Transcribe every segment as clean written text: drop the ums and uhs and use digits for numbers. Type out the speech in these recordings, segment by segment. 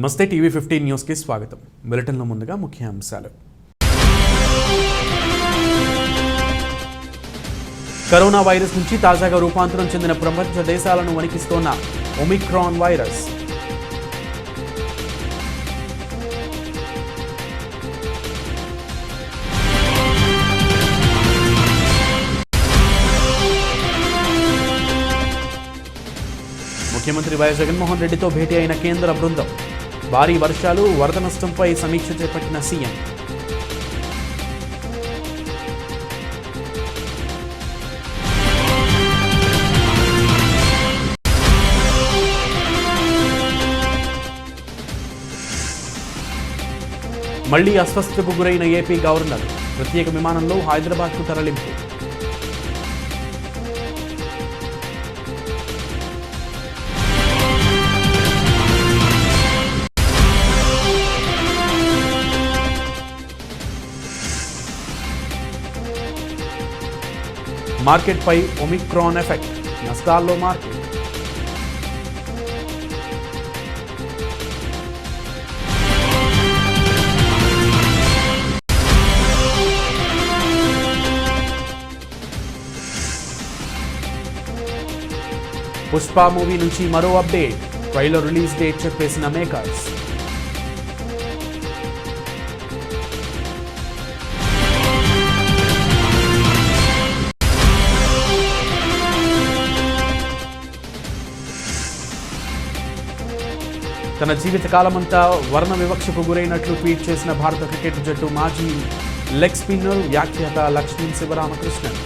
నమస్తే TV 15 news కి స్వాగతం. బులెటిన్లో ముందుగా ముఖ్య అంశాలు. కరోనా వైరస్ నుంచి తాజాగా రూపాంతరం చెందిన ప్రపంచ దేశాలను వణికిస్తోన్న ఒమిక్రాన్ వైరస్. ముఖ్యమంత్రి వైఎస్ జగన్మోహన్ రెడ్డితో భేటీ అయిన కేంద్ర బృందం. భారీ వర్షాలు, వరద నష్టంపై సమీక్ష చేపట్టిన సీఎం. మళ్లీ అస్వస్థతకు గురైన ఏపీ గవర్నర్. ప్రత్యేక విమానంలో హైదరాబాద్కు తరలింపు. మార్కెట్పై ఒమిక్రాన్ ఎఫెక్ట్, నష్టాల్లో మార్కెట్. పుష్ప మూవీ నుంచి మరో అప్డేట్. ట్రైలర్ రిలీజ్ డేట్ చెప్పేసిన మేకర్స్. తన జీవితకాలమంతా వర్ణ వివక్షకు గురైనట్లు ట్వీట్ చేసిన భారత క్రికెట్ జట్టు మాజీ లెగ్ స్పిన్నర్ వ్యాఖ్యాత లక్ష్మణ్ శివరామకృష్ణన్.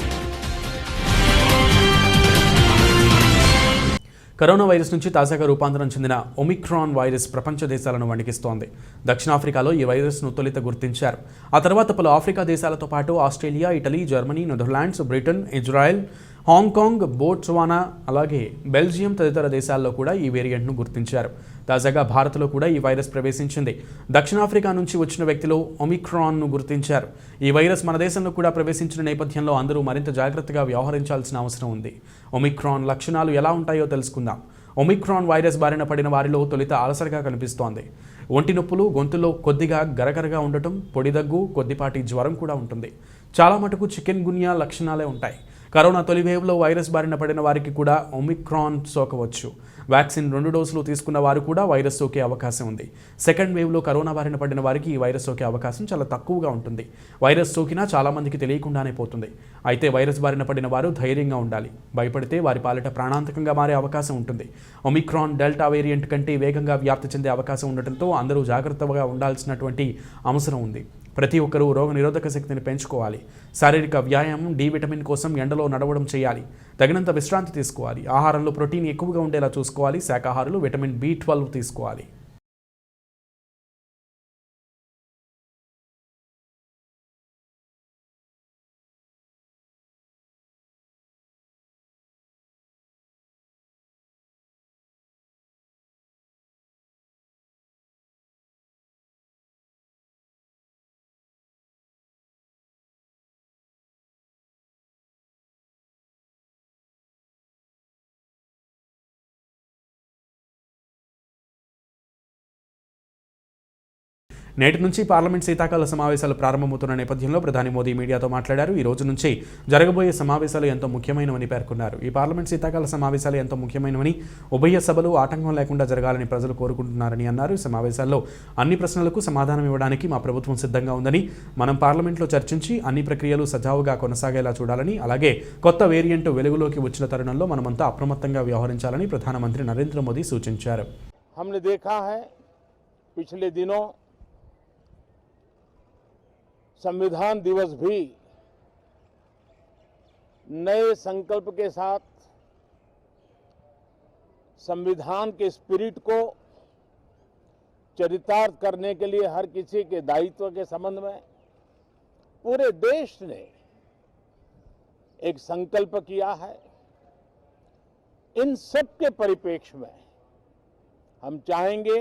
కరోనా వైరస్ నుంచి తాజాగా రూపాంతరం చెందిన ఒమిక్రాన్ వైరస్ ప్రపంచ దేశాలను వణికిస్తోంది. దక్షిణాఫ్రికాలో ఈ వైరస్ను తొలుత గుర్తించారు. ఆ తర్వాత పలు ఆఫ్రికా దేశాలతో పాటు Australia, Italy, Germany, Netherlands, Britain, Israel, Hong Kong, Botswana, అలాగే బెల్జియం తదితర దేశాల్లో కూడా ఈ వేరియంట్ను గుర్తించారు. తాజాగా భారత్లో కూడా ఈ వైరస్ ప్రవేశించింది. దక్షిణాఫ్రికా నుంచి వచ్చిన వ్యక్తిలో ఒమిక్రాన్ను గుర్తించారు. ఈ వైరస్ మన దేశంలో కూడా ప్రవేశించిన నేపథ్యంలో అందరూ మరింత జాగ్రత్తగా వ్యవహరించాల్సిన అవసరం ఉంది. ఒమిక్రాన్ లక్షణాలు ఎలా ఉంటాయో తెలుసుకుందాం. ఒమిక్రాన్ వైరస్ బారిన పడిన వారిలో తొలుత అలసటగా కనిపిస్తోంది. ఒంటి నొప్పులు, గొంతులో కొద్దిగా గరగరగా ఉండటం, పొడిదగ్గు, కొద్దిపాటి జ్వరం కూడా ఉంటుంది. చాలా మటుకు చికెన్ గున్యా లక్షణాలే ఉంటాయి. కరోనా తొలి వేవ్లో వైరస్ బారిన పడిన వారికి కూడా ఒమిక్రాన్ సోకవచ్చు. వ్యాక్సిన్ 2 డోసులు తీసుకున్న వారు కూడా వైరస్ సోకే అవకాశం ఉంది. సెకండ్ వేవ్లో కరోనా బారిన పడిన వారికి ఈ వైరస్ సోకే అవకాశం చాలా తక్కువగా ఉంటుంది. వైరస్ సోకినా చాలామందికి తెలియకుండానే పోతుంది. అయితే వైరస్ బారిన పడిన వారు ధైర్యంగా ఉండాలి. భయపడితే వారి పాలిట ప్రాణాంతకంగా మారే అవకాశం ఉంటుంది. ఒమిక్రాన్ డెల్టా వేరియంట్ కంటే వేగంగా వ్యాప్తి చెందే అవకాశం ఉండటంతో అందరూ జాగ్రత్తగా ఉండాల్సినటువంటి అవసరం ఉంది. ప్రతి ఒక్కరూ రోగ నిరోధక శక్తిని పెంచుకోవాలి. శారీరక వ్యాయామం, డి విటమిన్ కోసం ఎండలో నడవడం చేయాలి. తగినంత విశ్రాంతి తీసుకోవాలి. ఆహారంలో ప్రోటీన్ ఎక్కువగా ఉండేలా చూసుకోవాలి. శాకాహారులు విటమిన్ B12 తీసుకోవాలి. నేటి నుంచి పార్లమెంట్ శీతాకాల సమావేశాలు ప్రారంభమవుతున్న నేపథ్యంలో ప్రధాని మోదీ మీడియాతో మాట్లాడారు. ఈ రోజు నుంచి జరగబోయే సమావేశాలు ఎంతో ముఖ్యమైనవని పేర్కొన్నారు. ఈ పార్లమెంట్ శీతాకాల సమావేశాలు ఎంతో ముఖ్యమైనవని, ఉభయ సభలు ఆటంకం లేకుండా జరగాలని ప్రజలు కోరుకుంటున్నారని అన్నారు. సమావేశాల్లో అన్ని ప్రశ్నలకు సమాధానం ఇవ్వడానికి మా ప్రభుత్వం సిద్ధంగా ఉందని, మనం పార్లమెంట్లో చర్చించి అన్ని ప్రక్రియలు సజావుగా కొనసాగేలా చూడాలని, అలాగే కొత్త వేరియంట్ వెలుగులోకి వచ్చిన తరుణంలో మనమంతా అప్రమత్తంగా వ్యవహరించాలని ప్రధానమంత్రి నరేంద్ర మోదీ సూచించారు. हमने देखा है पिछले दिनों संविधान दिवस भी नए संकल्प के साथ संविधान के स्पिरिट को चरितार्थ करने के लिए हर किसी के दायित्व के संबंध में पूरे देश ने एक संकल्प किया है। इन सब के परिप्रेक्ष्य में हम चाहेंगे,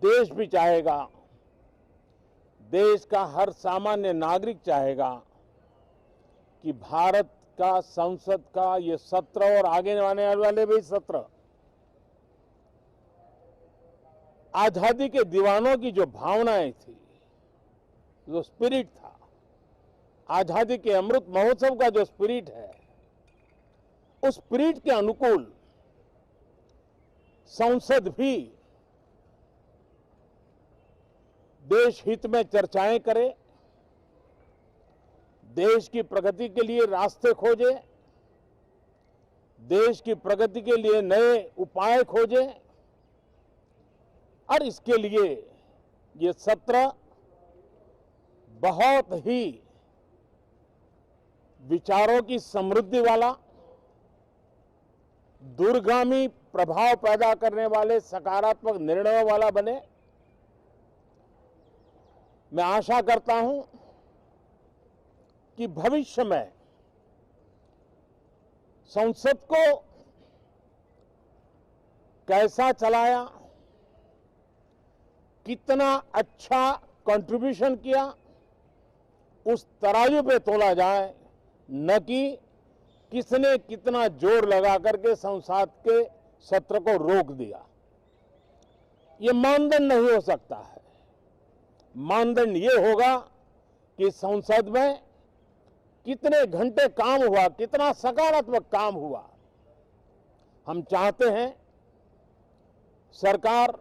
देश भी चाहेगा, देश का हर सामान्य नागरिक चाहेगा कि भारत का संसद का ये सत्र और आगे आने वाले भी सत्र आजादी के दीवानों की जो भावनाएं थी, जो स्पिरिट था, आजादी के अमृत महोत्सव का जो स्पिरिट है, उस स्पिरिट के अनुकूल संसद भी देश हित में चर्चाएं करे, देश की प्रगति के लिए रास्ते खोजे, देश की प्रगति के लिए नए उपाय खोजे, और इसके लिए ये सत्र बहुत ही विचारों की समृद्धि वाला, दूरगामी प्रभाव पैदा करने वाले सकारात्मक निर्णयों वाला बने। मैं आशा करता हूं कि भविष्य में संसद को कैसा चलाया, कितना अच्छा कंट्रीब्यूशन किया, उस तराजू पे तोला जाए, न कि किसने कितना जोर लगा करके संसद के सत्र को रोक दिया। ये मानदंड नहीं हो सकता है। मानदंड ये होगा कि संसद में कितने घंटे काम हुआ, कितना सकारात्मक काम हुआ। हम चाहते हैं सरकार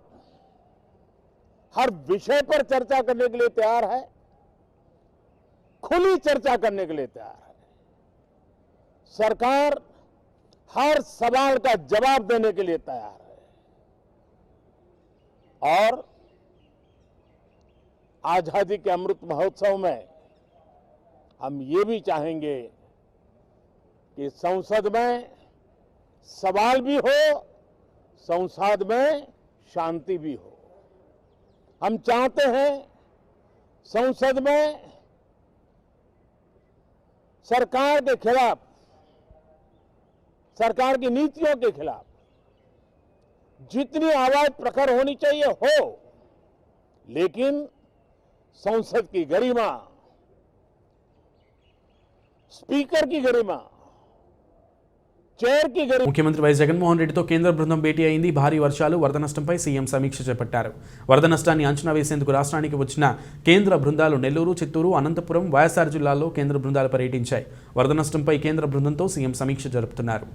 हर विषय पर चर्चा करने के लिए तैयार है, खुली चर्चा करने के लिए तैयार है। सरकार हर सवाल का जवाब देने के लिए तैयार है। और आजादी के अमृत महोत्सव में हम ये भी चाहेंगे कि संसद में सवाल भी हो, संसद में शांति भी हो। हम चाहते हैं संसद में सरकार के खिलाफ, सरकार की नीतियों के खिलाफ जितनी आवाज प्रखर होनी चाहिए हो, लेकिन संसद की गरिमा, స్పీకర్ की गरिमा, చైర్ की गरिमा। ముఖ్యమంత్రి వైఎస్ జగన్మోహన్ రెడ్డితో కేంద్ర బృందం భేటీ అయింది. భారీ వర్షాలు, వరద నష్టంపై సీఎం సమీక్ష చేపట్టారు. వరద నష్టాన్ని అంచనా వేసేందుకు రాష్ట్రానికి వచ్చిన కేంద్ర బృందాలు నెల్లూరు, చిత్తూరు, అనంతపురం, వైఎస్ఆర్ జిల్లాల్లో కేంద్ర బృందాలు పర్యటించాయి. వరద నష్టంపై కేంద్ర బృందంతో సీఎం సమీక్ష జరుపుతున్నారు.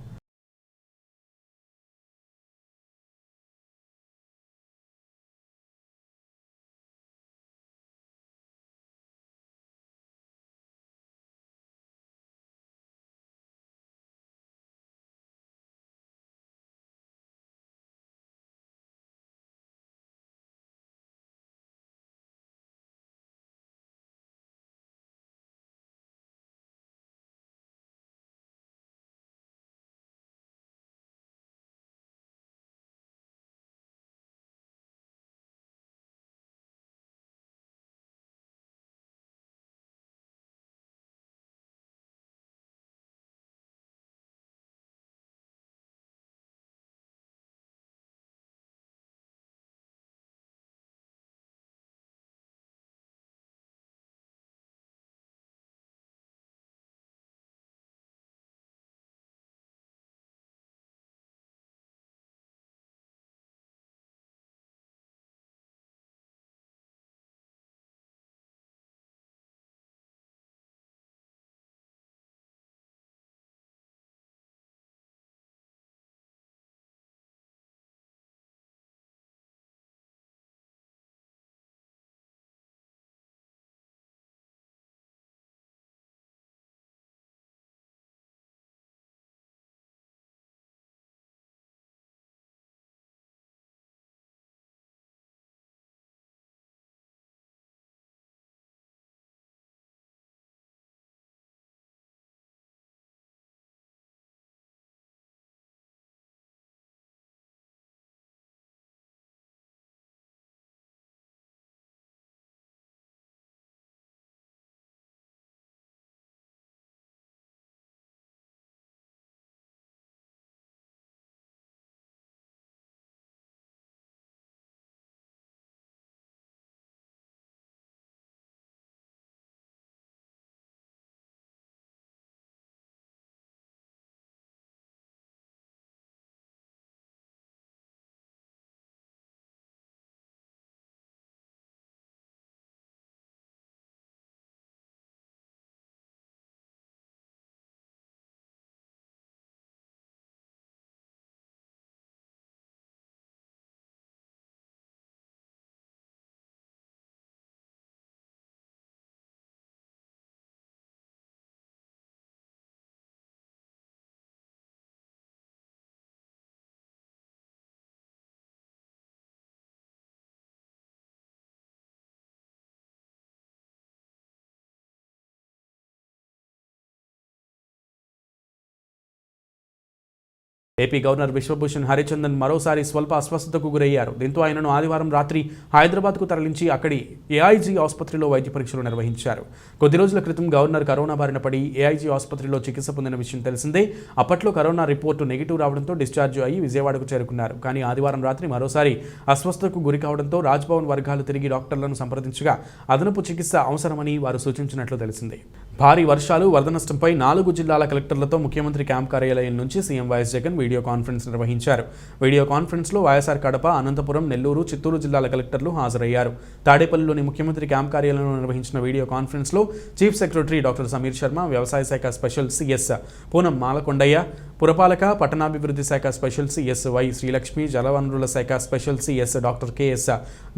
ఏపీ గవర్నర్ బిశ్వభూషణ్ హరిచందన్ మరోసారి స్వల్ప అస్వస్థతకు గురయ్యారు. దీంతో ఆయనను ఆదివారం రాత్రి హైదరాబాద్కు తరలించి అక్కడి ఏఐజీ ఆసుపత్రిలో వైద్య పరీక్షలు నిర్వహించారు. కొద్ది రోజుల క్రితం గవర్నర్ కరోనా బారిన పడి ఏఐజీ ఆసుపత్రిలో చికిత్స పొందిన విషయం తెలిసిందే. అప్పట్లో కరోనా రిపోర్టు నెగిటివ్ రావడంతో డిశ్చార్జ్ అయ్యి విజయవాడకు చేరుకున్నారు. కానీ ఆదివారం రాత్రి మరోసారి అస్వస్థతకు గురి కావడంతో రాజ్భవన్ వర్గాలు తిరిగి డాక్టర్లను సంప్రదించగా అదనపు చికిత్స అవసరమని వారు సూచించినట్లు తెలిసింది. భారీ వర్షాలు, వరద నష్టంపై 4 జిల్లాల కలెక్టర్లతో ముఖ్యమంత్రి క్యాంప్ కార్యాలయం నుంచి CM YS Jagan video conference నిర్వహించారు. వీడియో కాన్ఫరెన్స్లో వైఎస్ఆర్ కడప, అనంతపురం, నెల్లూరు, చిత్తూరు జిల్లాల కలెక్టర్లు హాజరయ్యారు. తాడేపల్లిలోని ముఖ్యమంత్రి క్యాంప్ కార్యాలయంలో నిర్వహించిన వీడియో కాన్ఫరెన్స్లో chief secretary doctor Sameer Sharma, వ్యవసాయ శాఖ స్పెషల్ సిఎస్ పూనం మాలకొండయ్య, పురపాలక పట్టణాభివృద్ధి శాఖ స్పెషల్ సిఎస్ వై శ్రీలక్ష్మి, జలవనరుల శాఖ special CS doctor KS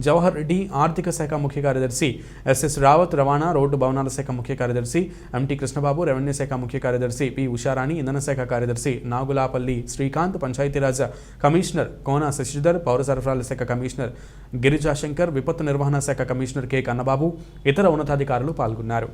Jawahar Reddy, ఆర్థిక శాఖ ముఖ్య కార్యదర్శి ఎస్ఎస్ రావత్, రవాణా రోడ్డు భవనాల శాఖ ముఖ్య కార్యదర్శి ఎంటీ కృష్ణబాబు, రెవెన్యూ శాఖ ముఖ్య కార్యదర్శి పి ఉషారాణి, ఇంధన శాఖ కార్యదర్శి నాగులాపల్లి శ్రీకాంత్, పంచాయతీరాజ్ కమిషనర్ కోన శశిధర్, పౌర సరఫరాల శాఖ కమిషనర్ గిరిజాశంకర్, విపత్తు నిర్వహణ శాఖ కమిషనర్ కె కన్నబాబు, ఇతర ఉన్నతాధికారులు పాల్గొన్నారు.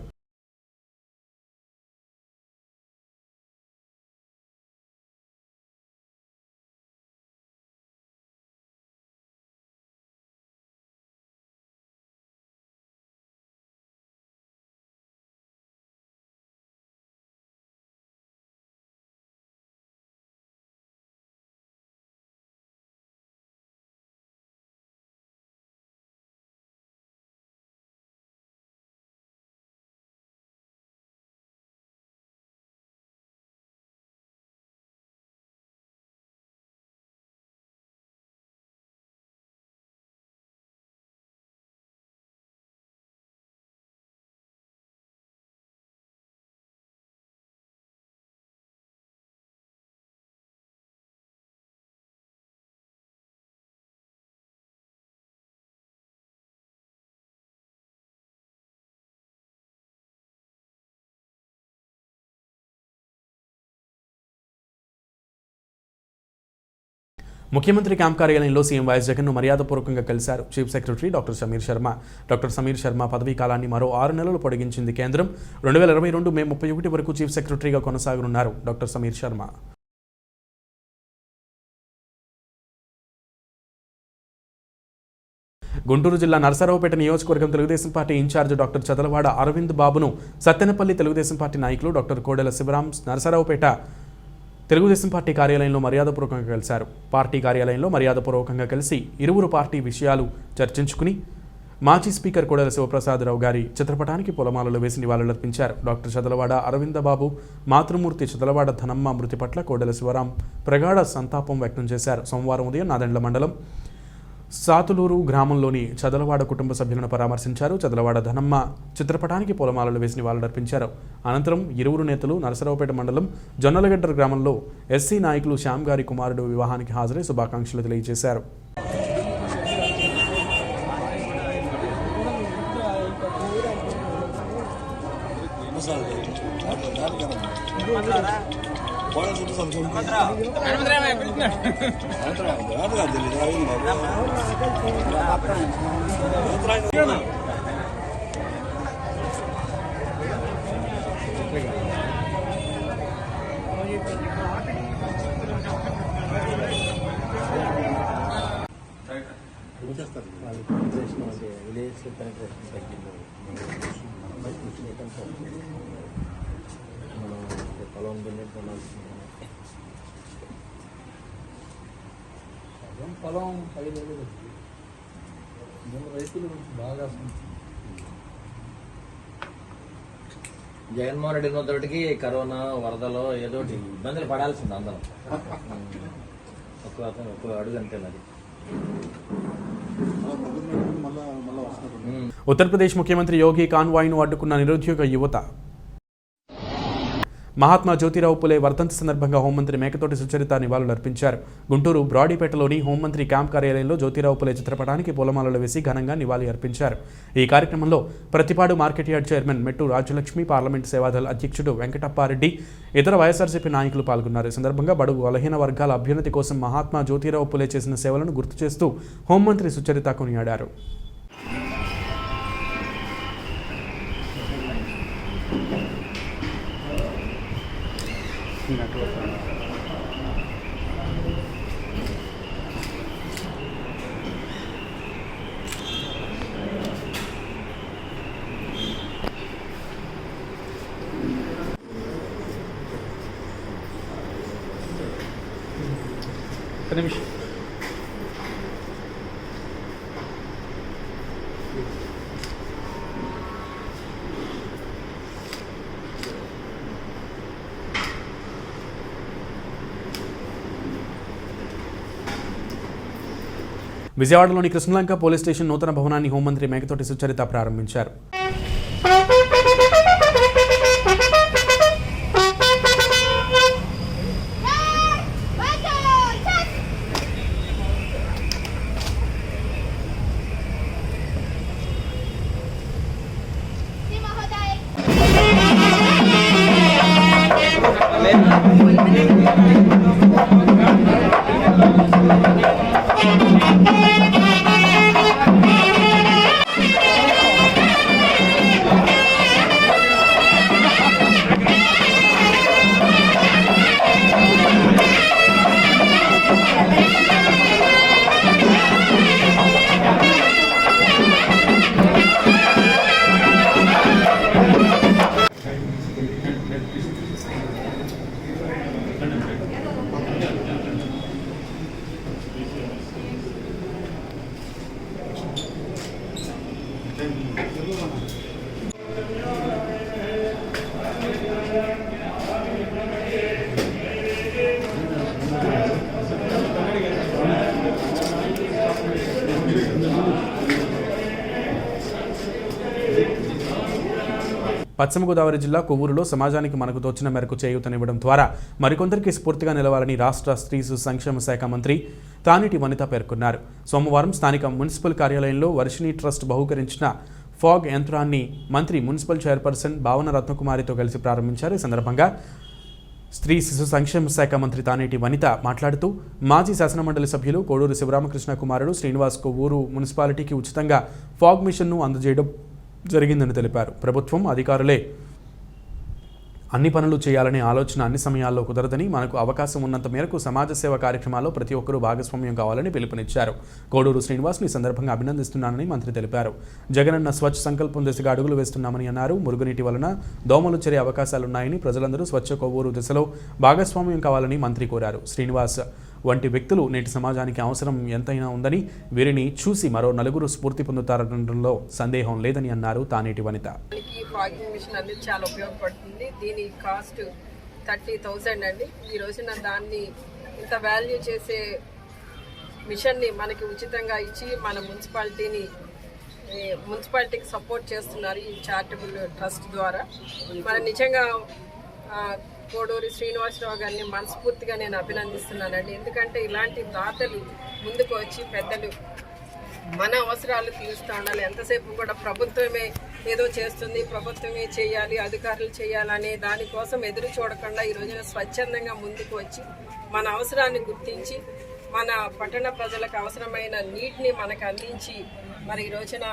ముఖ్యమంత్రి క్యాంప్ కార్యాలయంలో సీఎం వైఎస్ జగన్ను మర్యాదపూర్వకంగా కలిశారు chief secretary doctor Sameer Sharma. Doctor Sameer Sharma పదవీ కాలాన్ని మరో 6 నెలలు పొడిగించింది కేంద్రం. 2022 మే 31 వరకు చీఫ్ సెక్రటరీగా కొనసాగనున్నారు డాక్టర్ సమీర్ శర్మ. గుంటూరు జిల్లా నరసరావుపేట నియోజకవర్గం Telugu Desam party incharge doctor Chadalavada Aravind బాబును సత్తెనపల్లి తెలుగుదేశం పార్టీ నాయకులు డాక్టర్ కోడెల శివరాం నరసరావుపేట తెలుగుదేశం పార్టీ కార్యాలయంలో మర్యాదపూర్వకంగా కలిశారు. పార్టీ కార్యాలయంలో మర్యాదపూర్వకంగా కలిసి ఇరువురు పార్టీ విషయాలు చర్చించుకుని మాజీ స్పీకర్ కోడెల శివప్రసాదరావు గారి చిత్రపటానికి పూలమాలలు వేసి నివాళులర్పించారు. డాక్టర్ చదలవాడ అరవిందబాబు మాతృమూర్తి చదలవాడ ధనమ్మ మృతి పట్ల కోడెల శివరాం ప్రగాఢ సంతాపం వ్యక్తం చేశారు. సోమవారం ఉదయం నాదెండ్ల మండలం సాతులూరు గ్రామంలోని చదలవాడ కుటుంబ సభ్యులను పరామర్శించారు. చదలవాడ ధనమ్మ చిత్రపటానికి పూలమాలలు వేసి నివాళులర్పించారు. అనంతరం ఇరువురు నేతలు నరసరావుపేట మండలం జొన్నలగడ్డ గ్రామంలో ఎస్సీ నాయకులు శ్యామ్ గారి కుమారుడు వివాహానికి హాజరై శుభాకాంక్షలు తెలియజేశారు. పొలం రైతులు బాగా జగన్మోహన్ రెడ్డి ఉన్నతోటికి కరోనా వరదలో ఏదో ఇబ్బందులు పడాల్సింది అందరం. ఒక అడుగు అంతే మరి. ఉత్తరప్రదేశ్ ముఖ్యమంత్రి యోగి కాన్వాయ్ను అడ్డుకున్న నిరుద్యోగ యువత. మహాత్మా జ్యోతిరావు పులే వర్ధంతి సందర్భంగా హోంమంత్రి మేకతోటి సుచరిత నివాళులర్పించారు. గుంటూరు బ్రాడీపేటలోని హోంమంత్రి క్యాంప్ కార్యాలయంలో జ్యోతిరావు పులే చిత్రపటానికి పూలమాలలు వేసి ఘనంగా నివాళి అర్పించారు. ఈ కార్యక్రమంలో ప్రతిపాడు మార్కెట్ యార్డ్ చైర్మన్ మెట్టు రాజ్యలక్ష్మి, పార్లమెంట్ సేవాదళ అధ్యక్షుడు వెంకటప్పారెడ్డి, ఇతర వైఎస్ఆర్సీపీ నాయకులు పాల్గొన్నారు. ఈ సందర్భంగా బడుగు బలహీన వర్గాల అభ్యున్నతి కోసం మహాత్మా జ్యోతిరావు పులే చేసిన సేవలను గుర్తు చేస్తూ హోంమంత్రి సుచరిత కొనియాడారు. నిమిషం. విజయవాడలోని కృష్ణలంక పోలీస్ స్టేషన్ నూతన భవనాన్ని హోంమంత్రి మేకతోటి సుచరిత ప్రారంభించారు. పశ్చిమ గోదావరి జిల్లా కొవ్వూరులో సమాజానికి మనకు తోచిన మేరకు చేయూతనివ్వడం ద్వారా మరికొందరికి స్ఫూర్తిగా నిలవాలని రాష్ట్ర స్త్రీ సంక్షేమ శాఖ మంత్రి తానేటి వనిత పేర్కొన్నారు. సోమవారం స్థానిక మున్సిపల్ కార్యాలయంలో వర్షిణి ట్రస్ట్ బహూకరించిన ఫాగ్ యంత్రాన్ని మంత్రి మున్సిపల్ చైర్పర్సన్ భావన రత్నకుమారితో కలిసి ప్రారంభించారు. ఈ సందర్భంగా స్త్రీ శిశు సంక్షేమ శాఖ మంత్రి తానేటి వనిత మాట్లాడుతూ మాజీ శాసనమండలి సభ్యులు కోడూరు శివరామకృష్ణ కుమారుడు శ్రీనివాస్ కొవ్వూరు మున్సిపాలిటీకి ఉచితంగా ఫాగ్ మిషన్ను అందజేయడం జరిగిందని తెలిపారు. ప్రభుత్వం అధికారులే అన్ని పనులు చేయాలనే ఆలోచన అన్ని సమయాల్లో కుదరదని, మనకు అవకాశం ఉన్నంత మేరకు సమాజ సేవ కార్యక్రమాల్లో ప్రతి ఒక్కరూ భాగస్వామ్యం కావాలని పిలుపునిచ్చారు. కోడూరు శ్రీనివాస్ని సందర్భంగా అభినందిస్తున్నానని మంత్రి తెలిపారు. జగనన్న స్వచ్ఛ సంకల్పం దిశగా అడుగులు వేస్తున్నామని అన్నారు. మురుగునీటి వలన దోమలు చేరే అవకాశాలున్నాయని, ప్రజలందరూ స్వచ్ఛ కొవ్వూరు దిశలో భాగస్వామ్యం కావాలని మంత్రి కోరారు. శ్రీనివాస్ వంటి వ్యక్తులు నేటి సమాజానికి అవసరం ఎంతైనా ఉందని, వీరిని చూసి మరో నలుగురు స్ఫూర్తి పొందుతారనడంలో సందేహం లేదని అన్నారు తానేటి వనిత. ఫాగింగ్ మిషన్ అనేది చాలా ఉపయోగపడుతుంది. దీని కాస్ట్ 30,000 అండి. ఈ రోజున దాన్ని ఇంత వాల్యూ చేసే మిషన్ని మనకి ఉచితంగా ఇచ్చి మన మున్సిపాలిటీకి సపోర్ట్ చేస్తున్నారు ఈ చారిటబుల్ ట్రస్ట్ ద్వారా. మన నిజంగా కోడూరి శ్రీనివాసరావు గారిని మనస్ఫూర్తిగా నేను అభినందిస్తున్నానండి. ఎందుకంటే ఇలాంటి దాతలు ముందుకు వచ్చి పెద్దలు మన అవసరాలు తీరుస్తూ ఉండాలి. ఎంతసేపు కూడా ప్రభుత్వమే ఏదో చేస్తుంది, ప్రభుత్వమే చేయాలి, అధికారులు చేయాలనే దానికోసం ఎదురు చూడకుండా ఈ రోజున స్వచ్ఛందంగా ముందుకు వచ్చి మన అవసరాన్ని గుర్తించి మన పట్టణ ప్రజలకు అవసరమైన నీటిని మనకు అందించి మరి ఈ రోజున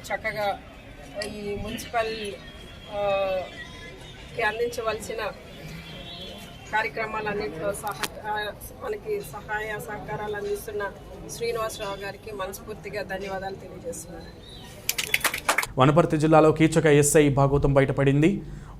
చక్కగా ఈ మున్సిపల్కి అందించవలసిన కార్యక్రమాలన్నింటిలో మనకి సహాయ సహకారాలు అందిస్తున్న శ్రీనివాసరావు గారికి మనస్ఫూర్తిగా ధన్యవాదాలు తెలియజేస్తున్నాను. వనపర్తి జిల్లాలో కీచక ఎస్ఐ భాగోతం బయటపడింది.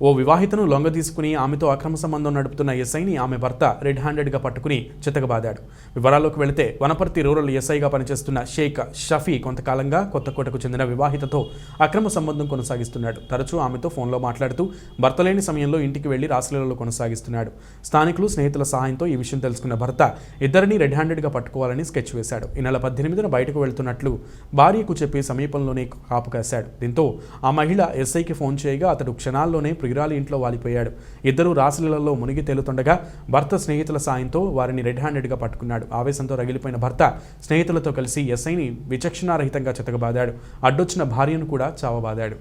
ఓ వివాహితను లొంగ తీసుకుని ఆమెతో అక్రమ సంబంధం నడుపుతున్న ఎస్ఐని ఆమె భర్త రెడ్ హ్యాండెడ్గా పట్టుకుని చితకబాదాడు. వివరాల్లోకి వెళితే వనపర్తి రూరల్ ఎస్ఐగా పనిచేస్తున్న షేక్ షఫీ కొంతకాలంగా కొత్తకోటకు చెందిన వివాహితతో అక్రమ సంబంధం కొనసాగిస్తున్నాడు. తరచూ ఆమెతో ఫోన్లో మాట్లాడుతూ భర్త లేని సమయంలో ఇంటికి వెళ్లి రాసలీలలో కొనసాగిస్తున్నాడు. స్థానికులు, స్నేహితుల సహాయంతో ఈ విషయం తెలుసుకున్న భర్త ఇద్దరిని రెడ్ హ్యాండెడ్గా పట్టుకోవాలని స్కెచ్ వేశాడు. ఈ నెల 18న బయటకు వెళ్తున్నట్లు భార్యకు చెప్పి సమీపంలోనే కాపు కాశాడు. దీంతో ఆ మహిళ ఎస్ఐకి ఫోన్ చేయగా అతడు క్షణాల్లోనే ప్రియురాలి ఇంట్లో వాలిపోయాడు. ఇద్దరు రాసలీలలో మునిగి తేలుతుండగా భర్త స్నేహితుల సాయంతో వారిని రెడ్ హ్యాండెడ్గా పట్టుకున్నాడు. ఆవేశంతో రగిలిపోయిన భర్త స్నేహితులతో కలిసి ఎస్ఐని విచక్షణారహితంగా చితకబాదాడు. అడ్డొచ్చిన భార్యను కూడా చావబాదాడు.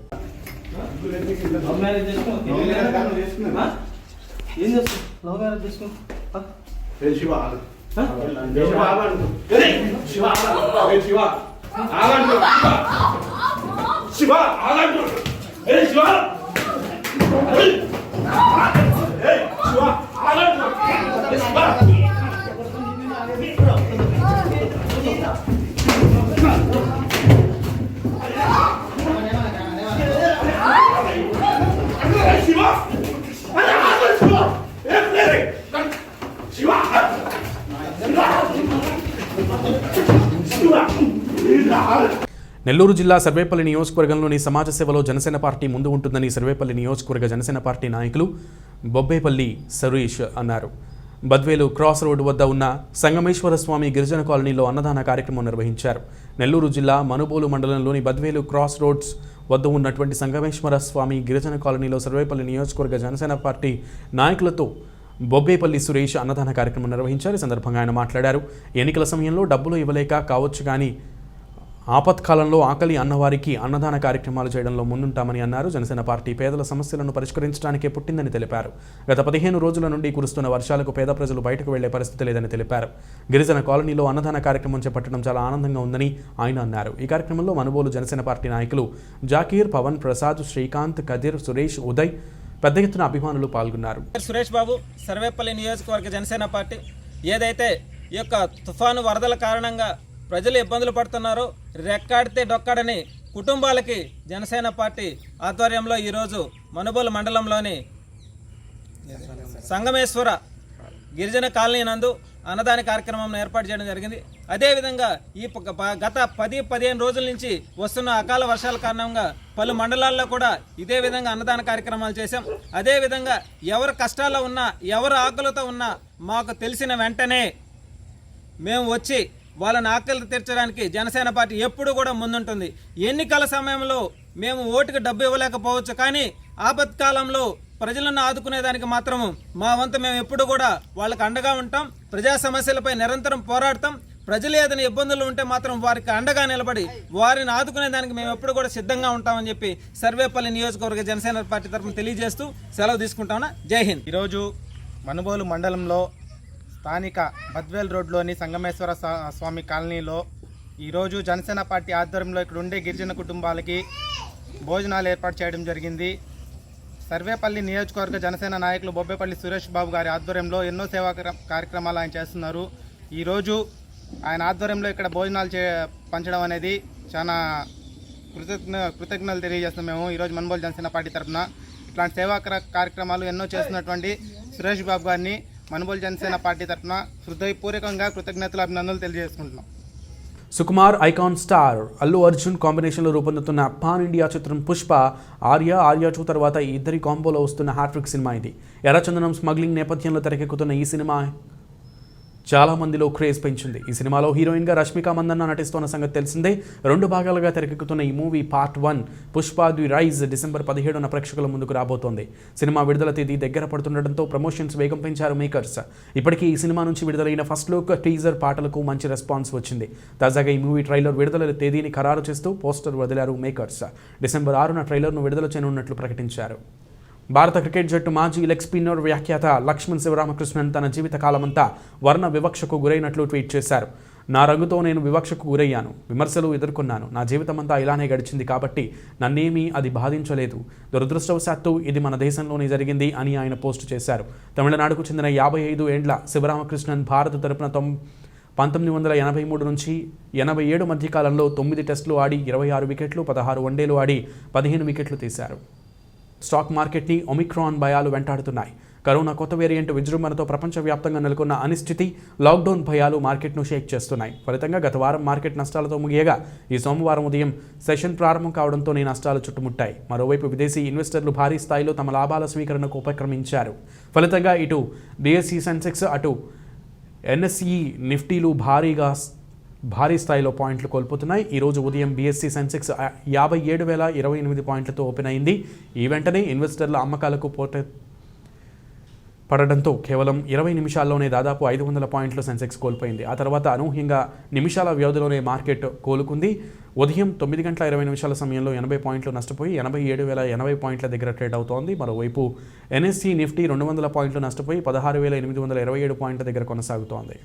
శివ నెల్లూరు జిల్లా సర్వేపల్లి నియోజకవర్గంలోని సమాజ సేవలో జనసేన పార్టీ ముందు ఉంటుందని సర్వేపల్లి నియోజకవర్గ జనసేన పార్టీ నాయకులు బొబ్బేపల్లి సురేష్ అన్నారు. బద్వేలు క్రాస్ రోడ్డు వద్ద ఉన్న సంగమేశ్వర స్వామి గిరిజన కాలనీలో అన్నదాన కార్యక్రమం నిర్వహించారు. నెల్లూరు జిల్లా మనుబోలు మండలంలోని బద్వేలు క్రాస్ రోడ్స్ వద్ద ఉన్నటువంటి సంగమేశ్వర స్వామి గిరిజన కాలనీలో సర్వేపల్లి నియోజకవర్గ జనసేన పార్టీ నాయకులతో బొబ్బేపల్లి సురేష్ అన్నదాన కార్యక్రమం నిర్వహించారు. ఈ సందర్భంగా ఆయన మాట్లాడారు. ఎన్నికల సమయంలో డబ్బులు ఇవ్వలేక కావచ్చు కానీ ఆపత్కాలంలో ఆకలి అన్నవారికి అన్నదాన కార్యక్రమాలు చేయడంలో ముందుంటామని అన్నారు. జనసేన పార్టీ పేదల సమస్యలను పరిష్కరించడానికే పుట్టిందని తెలిపారు. గత 15 రోజుల నుండి కురుస్తున్న వర్షాలకు పేద ప్రజలు బయటకు వెళ్లే పరిస్థితి లేదని తెలిపారు. గిరిజన కాలనీలో అన్నదాన కార్యక్రమం చేపట్టడం చాలా ఆనందంగా ఉందని ఆయన అన్నారు. ఈ కార్యక్రమంలో మనుబోలు జనసేన పార్టీ నాయకులు జాకీర్, పవన్, ప్రసాద్, శ్రీకాంత్, కదిర్, సురేష్, ఉదయ్ పెద్ద ఎత్తున అభిమానులు పాల్గొన్నారు. సురేష్ బాబు, సర్వేపల్లి నియోజకవర్గ జనసేన పార్టీ ఏదైతే ఈ యొక్క తుఫాను వరదల కారణంగా ప్రజలు ఇబ్బందులు పడుతున్నారో రెక్కాడితే డొక్కాడని కుటుంబాలకి జనసేన పార్టీ ఆధ్వర్యంలో ఈరోజు మనుబోలు మండలంలోని సంగమేశ్వర గిరిజన కాలనీ నందు అన్నదాన కార్యక్రమం ఏర్పాటు చేయడం జరిగింది. అదేవిధంగా ఈ గత 10-15 రోజుల నుంచి వస్తున్న అకాల వర్షాల కారణంగా పలు మండలాల్లో కూడా ఇదే విధంగా అన్నదాన కార్యక్రమాలు చేశాం. అదేవిధంగా ఎవరు కష్టాల్లో ఉన్నా, ఎవరు ఆకలితో ఉన్నా మాకు తెలిసిన వెంటనే మేము వచ్చి వాళ్ళని ఆకలి తీర్చడానికి జనసేన పార్టీ ఎప్పుడు కూడా ముందుంటుంది. ఎన్నికల సమయంలో మేము ఓటుకు డబ్బు ఇవ్వలేకపోవచ్చు, కానీ ఆపత్కాలంలో ప్రజలను ఆదుకునేదానికి మాత్రము మా వంతు మేము ఎప్పుడు కూడా వాళ్ళకి అండగా ఉంటాం. ప్రజా సమస్యలపై నిరంతరం పోరాడతాం. ప్రజలు ఏదైనా ఇబ్బందులు ఉంటే మాత్రం వారికి అండగా నిలబడి వారిని ఆదుకునేదానికి మేము ఎప్పుడు కూడా సిద్ధంగా ఉంటామని చెప్పి సర్వేపల్లి నియోజకవర్గ జనసేన పార్టీ తరఫున తెలియజేస్తూ సెలవు తీసుకుంటామన్నా. జై హింద్. ఈరోజు మనుబోలు మండలంలో స్థానిక బద్వేల్ రోడ్లోని సంగమేశ్వర స్వామి కాలనీలో ఈరోజు జనసేన పార్టీ ఆధ్వర్యంలో ఇక్కడ ఉండే గిరిజన కుటుంబాలకి భోజనాలు ఏర్పాటు చేయడం జరిగింది. సర్వేపల్లి నియోజకవర్గ జనసేన నాయకులు బొబ్బేపల్లి సురేష్ బాబు గారి ఆధ్వర్యంలో ఎన్నో సేవా కార్యక్రమాలు ఆయన చేస్తున్నారు. ఈరోజు ఆయన ఆధ్వర్యంలో ఇక్కడ భోజనాలు పంచడం అనేది చాలా కృతజ్ఞతలు తెలియజేస్తున్నాం. మేము ఈరోజు మనుబోలు జనసేన పార్టీ తరఫున ఇట్లాంటి సేవా కార్యక్రమాలు ఎన్నో చేస్తున్నటువంటి సురేష్ బాబు గారిని మనుబోలు జనసేన పార్టీ తరఫున హృదయపూర్వకంగా కృతజ్ఞతలు, అభినందనలు తెలియజేసుకుంటున్నాం. సుకుమార్, ఐకాన్ స్టార్ అల్లు అర్జున్ కాంబినేషన్లో రూపొందుతున్న పాన్ ఇండియా చిత్రం పుష్ప, ఆర్య 2 తర్వాత ఈ ఇద్దరి కాంబోలో వస్తున్న హ్యాట్రిక్ సినిమా ఇది. ఎర్రచందనం స్మగ్లింగ్ నేపథ్యంలో తెరకెక్కుతున్న ఈ సినిమా చాలా మందిలో క్రేజ్ పెంచింది. ఈ సినిమాలో హీరోయిన్గా రష్మిక మందన్న నటిస్తున్న సంగతి తెలిసిందే. 2 భాగాలుగా తెరకెక్కుతున్న ఈ movie part 1 Pushpa the rise December 17న ప్రేక్షకుల ముందుకు రాబోతోంది. సినిమా విడుదల తేదీ దగ్గర పడుతుండటంతో ప్రమోషన్స్ వేగం పెంచారు మేకర్స్. ఇప్పటికీ ఈ సినిమా నుంచి విడుదలైన ఫస్ట్ లుక్, టీజర్, పాటలకు మంచి రెస్పాన్స్ వచ్చింది. తాజాగా ఈ మూవీ ట్రైలర్ విడుదల తేదీని ఖరారు చేస్తూ పోస్టర్ వదిలారు మేకర్స్. డిసెంబర్ 6న ట్రైలర్ను విడుదల చేయనున్నట్లు ప్రకటించారు. భారత క్రికెట్ జట్టు మాజీ లెగ్ స్పిన్నర్, వ్యాఖ్యాత లక్ష్మణ్ శివరామకృష్ణన్ తన జీవితకాలమంతా వర్ణ వివక్షకు గురైనట్లు ట్వీట్ చేశారు. నా రంగుతో నేను వివక్షకు గురయ్యాను, విమర్శలు ఎదుర్కొన్నాను. నా జీవితమంతా ఇలానే గడిచింది కాబట్టి నన్నేమీ అది బాధించలేదు. దురదృష్టవశాత్తు ఇది మన దేశంలోనే జరిగింది అని ఆయన పోస్టు చేశారు. తమిళనాడుకు చెందిన 55 ఏండ్ల శివరామకృష్ణన్ భారత తరపున 1983 నుంచి 87 మధ్యకాలంలో 9 టెస్టులు ఆడి 26 వికెట్లు, 16 వన్డేలు ఆడి 15 వికెట్లు తీశారు. స్టాక్ మార్కెట్ని ఒమిక్రాన్ భయాలు వెంటాడుతున్నాయి. కరోనా కొత్త వేరియంట్ విజృంభణతో ప్రపంచవ్యాప్తంగా నెలకొన్న అనిశ్చితి, లాక్డౌన్ భయాలు మార్కెట్ను షేక్ చేస్తున్నాయి. ఫలితంగా గత వారం మార్కెట్ నష్టాలతో ముగియగా ఈ సోమవారం ఉదయం సెషన్ ప్రారంభం కావడంతో నష్టాలు చుట్టుముట్టాయి. మరోవైపు విదేశీ ఇన్వెస్టర్లు భారీ స్థాయిలో తమ లాభాల స్వీకరణకు ఉపక్రమించారు. ఫలితంగా ఇటు BSE సెన్సెక్స్, అటు NSE నిఫ్టీలు భారీ స్థాయిలో పాయింట్లు కోల్పోతున్నాయి. ఈరోజు ఉదయం BSE సెన్సెక్స్ 57,028 పాయింట్లతో ఓపెన్ అయింది. ఈ వెంటనే ఇన్వెస్టర్ల అమ్మకాలకు పడడంతో కేవలం 20 నిమిషాల్లోనే దాదాపు 500 పాయింట్లు సెన్సెక్స్ కోల్పోయింది. ఆ తర్వాత అనూహ్యంగా నిమిషాల వ్యవధిలోనే మార్కెట్ కోలుకుంది. ఉదయం 9 గంటల 20 నిమిషాల సమయంలో 80 పాయింట్లు నష్టపోయి 87,080 పాయింట్ల దగ్గర ట్రేడ్ అవుతోంది. మరోవైపు NSE నిఫ్టీ 200 పాయింట్లు నష్టపోయి 16,827 పాయింట్ల దగ్గర కొనసాగుతోంది.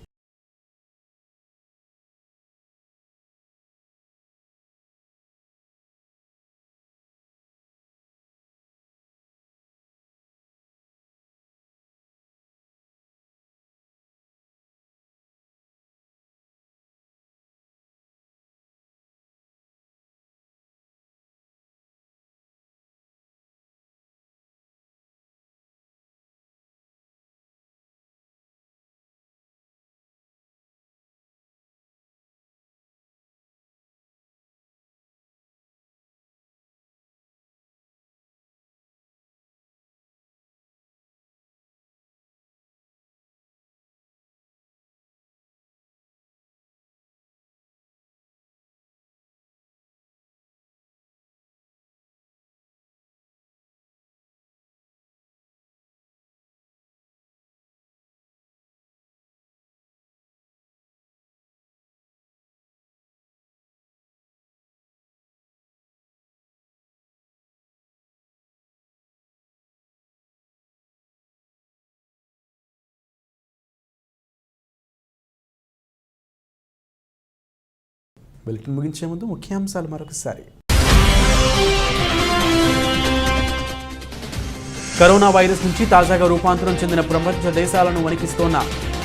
బులెటిన్ ముగించే ముందు ముఖ్యాంశాలు మరొకసారి. కరోనా వైరస్ నుంచి తాజాగా రూపాంతరం చెందిన ప్రపంచ దేశాలను వణికిస్తోన్న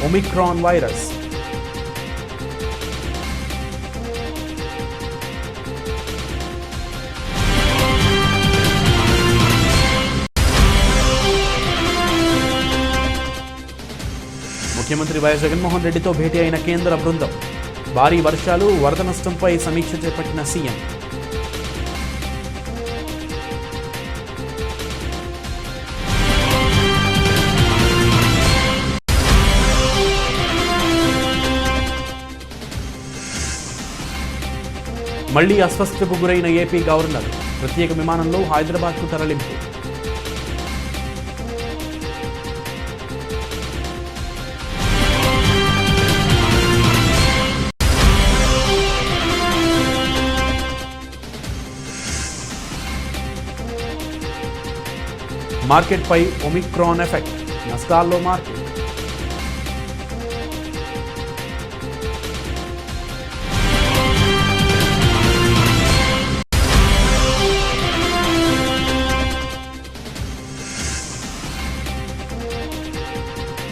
ఒమిక్రాన్ వైరస్. ముఖ్యమంత్రి వైఎస్ జగన్మోహన్ రెడ్డితో భేటీ అయిన కేంద్ర బృందం. భారీ వర్షాలు, వరద నష్టంపై సమీక్ష చేపట్టిన సీఎం. మళ్లీ అస్వస్థతకు గురైన ఏపీ గవర్నర్. ప్రత్యేక విమానంలో హైదరాబాద్కు తరలింపు. మార్కెట్పై ఒమిక్రాన్ ఎఫెక్ట్, నష్టాల్లో మార్కెట్.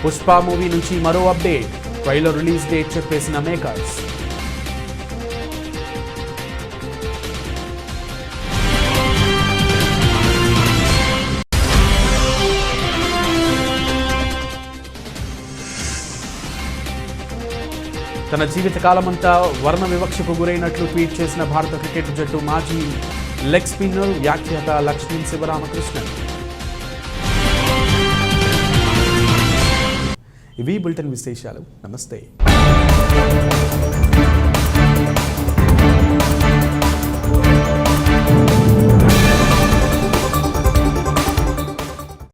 పుష్ప మూవీ నుంచి మరో అప్డేట్. ట్రైలర్ రిలీజ్ డేట్ చెప్పేసిన మేకర్స్. తన జీవితకాలమంతా వర్ణ వివక్షకు గురైనట్లు ట్వీట్ చేసిన భారత క్రికెట్ జట్టు మాజీ లెగ్ స్పిన్నర్, వ్యాఖ్యాత లక్ష్మణ్ శివరామకృష్ణన్. ఇవి బులెటిన్ విశేషాలు. నమస్తే.